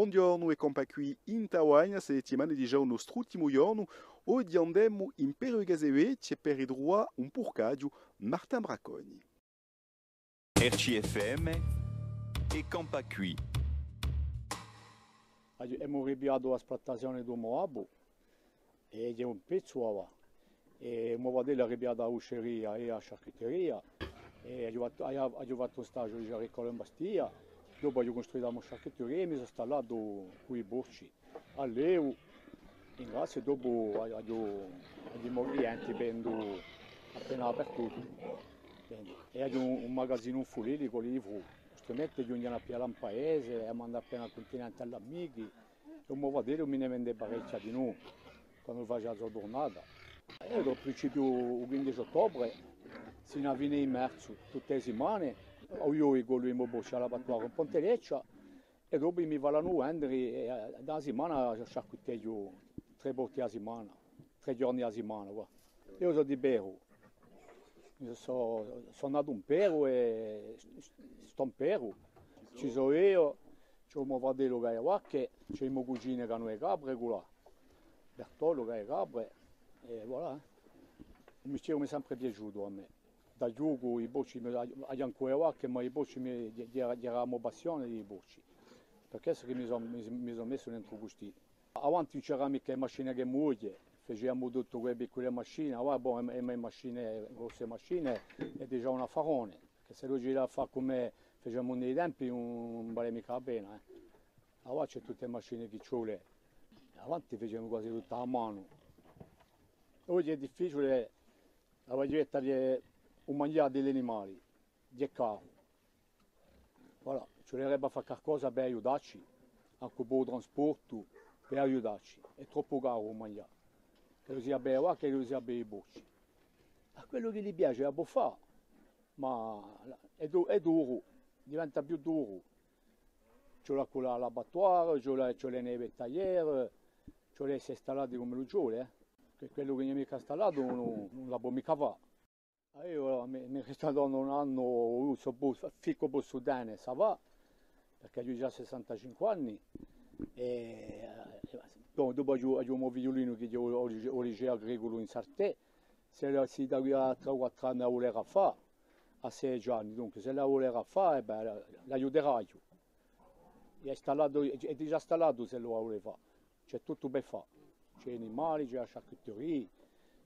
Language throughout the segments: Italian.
Buongiorno e compa qui in Taiwan, settimana di giorno strutimo giorno, oggi andiamo in Perugazevece per il droit un purcaggio Martin Bracconi. RCFM e compa qui. Abbiamo ripiato la splattazione di Moabo e c'è un pezzo e abbiamo fatto la ripiata all'usceria e alla charcuteria e abbiamo fatto stage di Jericho in Bastia. Dopo abbiamo costruito la charcuteria e mi sono installato con i borci. All'EU, in grazie, dopo abbiamo clienti appena aperto. E abbiamo un magazzino fulili con livri, strumenti che andiamo a piare in paese, e mandare appena al continente agli amici. E un po' vedere mi ne vende parecchia di noi quando faccio la giornata. E al principio il 15 ottobre si viene in merzo tutte le settimane. Io con lui in boccia alla battuata in Pontereccia e dopo mi vanno a vendere e da settimana sciacquetteggio 3 botti a settimana, 3 giorni a settimana. Io sono di Bero, sono nato in Peru e sto in Peru, ci sono io, c'è un mio fratello che è Wacche, c'è il mio cugino che è Capre, Bertolo che è Capre e voilà. Il mestiere mi è sempre piaciuto a me. Da gioco i bocci ancora Wacche, ma i bocci eravamo passione dei bocci, perché mi sono messo dentro questi. Avanti c'erano mica macchine che moglie, facevamo tutto quelle piccole macchine, e le macchine, grosse macchine, è già un affarone, che se lo gira a fare come facevamo nei tempi non vale mica la pena. Ora c'è tutte le macchine che ci vuole, avanti facevamo quasi tutta a mano. Oggi è difficile, la diventa un mangiare degli animali, di caro. Voilà, ci vorrebbe fare qualcosa per aiutarci, anche un po' di trasporto per aiutarci, è troppo caro il mangiare. Che lo sia per la che lo sia per i bocci. A quello che gli piace la può fare, ma è duro, diventa più duro. C'è l'abattoir, c'è le neve tagliere, c'è le installate come lo giole, che quello che mi ha installato non la può mica fare. Io mi è stato un anno, fico per Sudane, ça va, perché ho già 65 anni. E dopo abbiamo un figliolino che è al liceo agricolo in Sartè, se si da qui a 3-4 anni la volerà fare, a 16 anni, dunque se la volerà fare, l'aiuterà io. È già installato se lo vuole fare, c'è tutto per fare, c'è animali, c'è la charcuteria,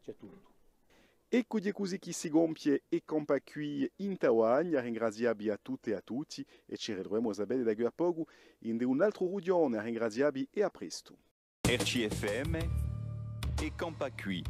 c'è tutto. Ecco di così che si compie e compa qui in Taiwan, ringraziabi a tutte e a tutti e ci ritroviamo a bene da qui a poco in un altro rudione, ringraziabi e a presto. RCFM e compa qui.